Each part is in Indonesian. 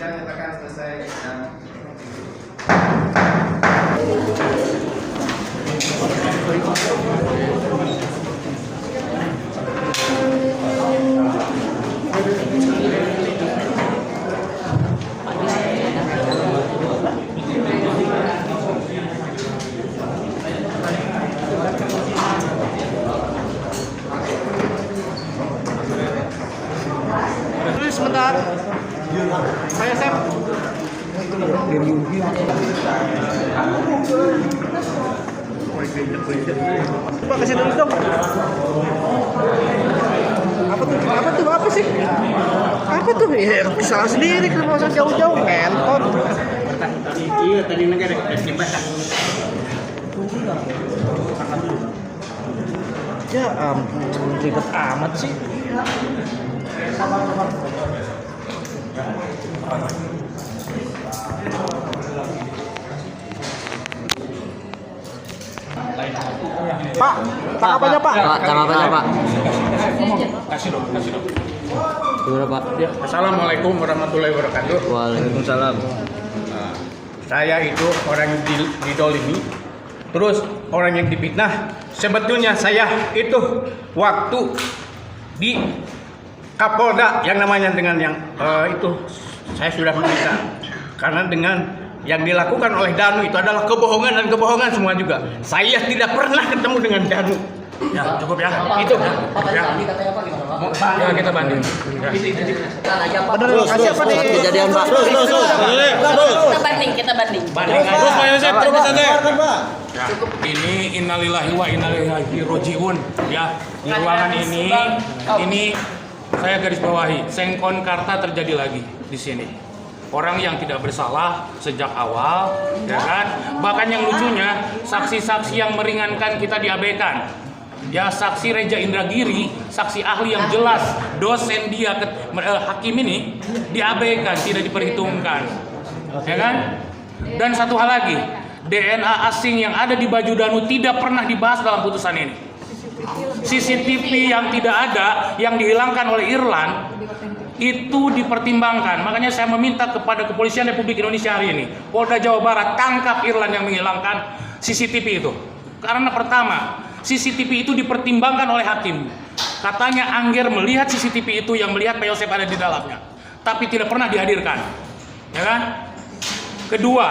Sidang nyatakan selesai. Tulis sebentar. Saya Sep. Pak kasih dulu dong. Apa tuh? Apa sih? Apa tuh? Ya salah sendiri kalau usah jauh-jauh ngentot. Iya, tadi negara dibaca. Ya ampun, ribet amat sih. Pak, tanggapannya Pak? Pak, tanggapannya Pak. Kasih dong. Gimana Pak? Ya, Assalamualaikum warahmatullahi wabarakatuh. Waalaikumsalam. Nah, saya itu orang yang didolimi, terus orang yang difitnah. Sebetulnya saya itu waktu di Kapolda yang namanya dengan yang itu saya sudah meminta, karena dengan yang dilakukan oleh Danu itu adalah kebohongan dan kebohongan semua juga. Saya tidak pernah ketemu dengan Danu. Ya cukup ya. Itu ya. Ya kita banding. Ya. Bener lokasi apa nih? Kejadian Pak. Kita banding. Terus Pak Yosep, terus ya, ini innalillahi wa inna ilaihi rajiun ya. Di ruangan ini saya garis bawahi, Sengkon Karta terjadi lagi di sini. Orang yang tidak bersalah sejak awal, ya kan? Bahkan yang lucunya, saksi-saksi yang meringankan kita diabaikan. Ya, saksi Reja Indragiri, saksi ahli yang jelas, dosen dia hakim ini diabaikan, tidak diperhitungkan. Ya kan? Dan satu hal lagi, DNA asing yang ada di baju Danu tidak pernah dibahas dalam putusan ini. CCTV yang tidak ada, yang dihilangkan oleh Irlan, itu dipertimbangkan. Makanya saya meminta kepada Kepolisian Republik Indonesia hari ini, Polda Jawa Barat, tangkap Irlan yang menghilangkan CCTV itu. Karena pertama, CCTV itu dipertimbangkan oleh hakim. Katanya Angger melihat CCTV itu yang melihat Pak Yosep ada di dalamnya, tapi tidak pernah dihadirkan. Ya kan? Kedua,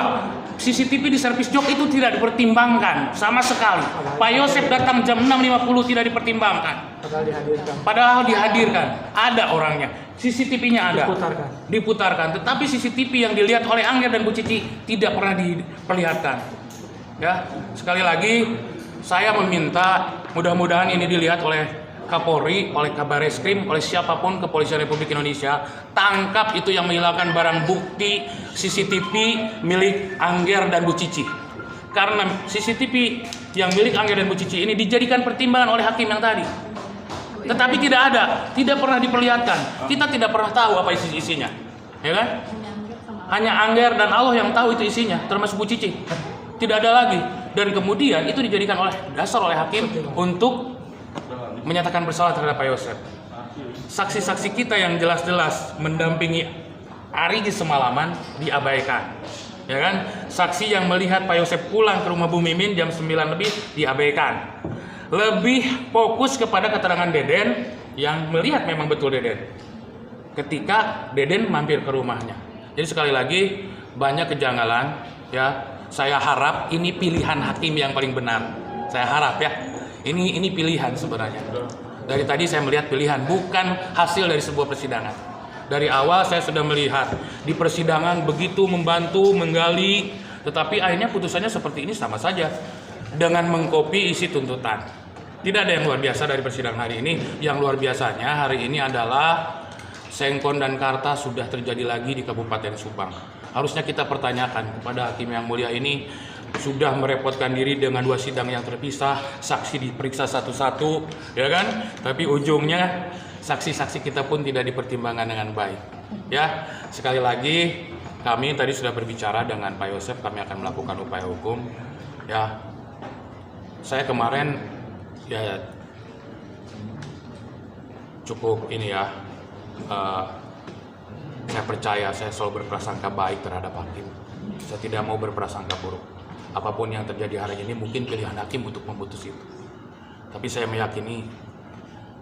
CCTV di servis jok itu tidak dipertimbangkan sama sekali. Pak Yosep datang jam 6.50 tidak dipertimbangkan. Padahal dihadirkan. Ada orangnya. CCTV-nya ada. Diputarkan. Tetapi CCTV yang dilihat oleh Angger dan Bu Cici tidak pernah diperlihatkan. Ya, sekali lagi saya meminta mudah-mudahan ini dilihat oleh Kapolri, oleh Kabareskrim, oleh siapapun Kepolisian Republik Indonesia, tangkap itu yang menghilangkan barang bukti CCTV milik Angger dan Bu Cici. Karena CCTV yang milik Angger dan Bu Cici ini dijadikan pertimbangan oleh hakim yang tadi. Tetapi tidak ada, tidak pernah diperlihatkan. Kita tidak pernah tahu apa isinya. Ya kan? Hanya Angger dan Allah yang tahu itu isinya, termasuk Bu Cici. Tidak ada lagi. Dan kemudian itu dijadikan oleh dasar oleh hakim untuk menyatakan bersalah terhadap Pak Yosep. Saksi-saksi kita yang jelas-jelas mendampingi Arigi semalaman diabaikan. Ya kan? Saksi yang melihat Pak Yosep pulang ke rumah Bu Mimin jam 9 lebih diabaikan. Lebih fokus kepada keterangan Deden yang melihat memang betul Deden ketika Deden mampir ke rumahnya. Jadi sekali lagi banyak kejanggalan ya. Saya harap ini pilihan hakim yang paling benar. Saya harap ya. Ini pilihan sebenarnya. Dari tadi saya melihat pilihan, bukan hasil dari sebuah persidangan. Dari awal saya sudah melihat di persidangan begitu membantu, menggali, tetapi akhirnya putusannya seperti ini sama saja dengan mengkopi isi tuntutan. Tidak ada yang luar biasa dari persidangan hari ini. Yang luar biasanya hari ini adalah Sengkon dan Karta sudah terjadi lagi di Kabupaten Subang. Harusnya kita pertanyakan kepada hakim yang mulia ini, sudah merepotkan diri dengan 2 sidang yang terpisah, saksi diperiksa satu-satu, ya kan? Tapi ujungnya saksi-saksi kita pun tidak dipertimbangkan dengan baik. Ya, sekali lagi kami tadi sudah berbicara dengan Pak Yosep, kami akan melakukan upaya hukum. Ya, saya kemarin ya cukup ini ya Saya percaya, saya selalu berprasangka baik terhadap hakim. Saya tidak mau berprasangka buruk. Apapun yang terjadi hari ini mungkin pilihan hakim untuk memutus itu. Tapi saya meyakini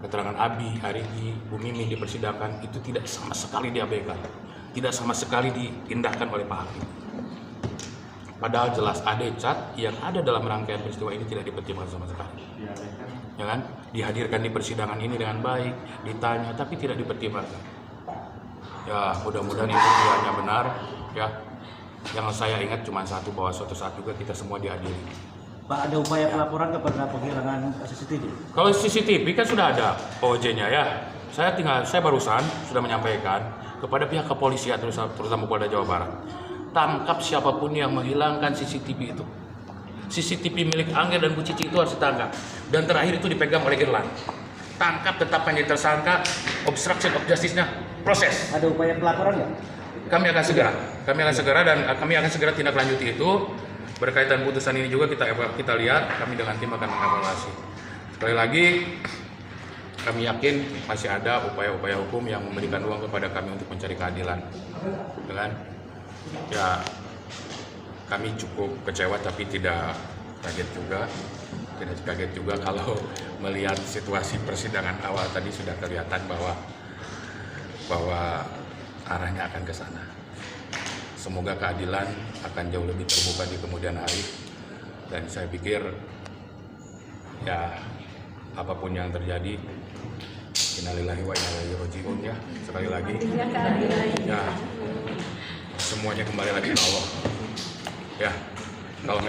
keterangan Abi, Arigi, Bu Mimi di persidangan itu tidak sama sekali diabaikan. Tidak sama sekali diindahkan oleh Pak Hakim. Padahal jelas ada cat yang ada dalam rangkaian peristiwa ini tidak dipertimbangkan sama sekali. Ya kan? Dihadirkan di persidangan ini dengan baik, ditanya tapi tidak dipertimbangkan. Ya, mudah-mudahan itu hanya benar. Ya, yang saya ingat cuma satu, bahwa suatu saat juga kita semua dihadiri. Pak, ada upaya pelaporan kepada penghilangan CCTV? Kalau CCTV kan sudah ada OJ-nya ya. Saya barusan sudah menyampaikan kepada pihak kepolisian terutama Polda Jawa Barat. Tangkap siapapun yang menghilangkan CCTV itu. CCTV milik Angger dan Bu Cici itu harus ditangkap. Dan terakhir itu dipegang oleh Irlan. Tangkap, tetapkan jadi tersangka, obstruction of justice-nya proses. Ada upaya pelaporan nggak? Kami akan segera dan kami akan segera tindak lanjuti itu. Berkaitan putusan ini juga kita lihat, kami dengan tim akan mengevaluasi. Sekali lagi, kami yakin masih ada upaya-upaya hukum yang memberikan ruang kepada kami untuk mencari keadilan. Dengan ya, kami cukup kecewa tapi tidak kaget juga kalau melihat situasi persidangan awal tadi sudah kelihatan bahwa arahnya akan ke sana. Semoga keadilan akan jauh lebih terbuka di kemudian hari, dan saya pikir ya apapun yang terjadi, innalillahi wa inna ilaihi raji'un ya. Sekali lagi ya, semuanya kembali lagi ke Allah ya. Kalau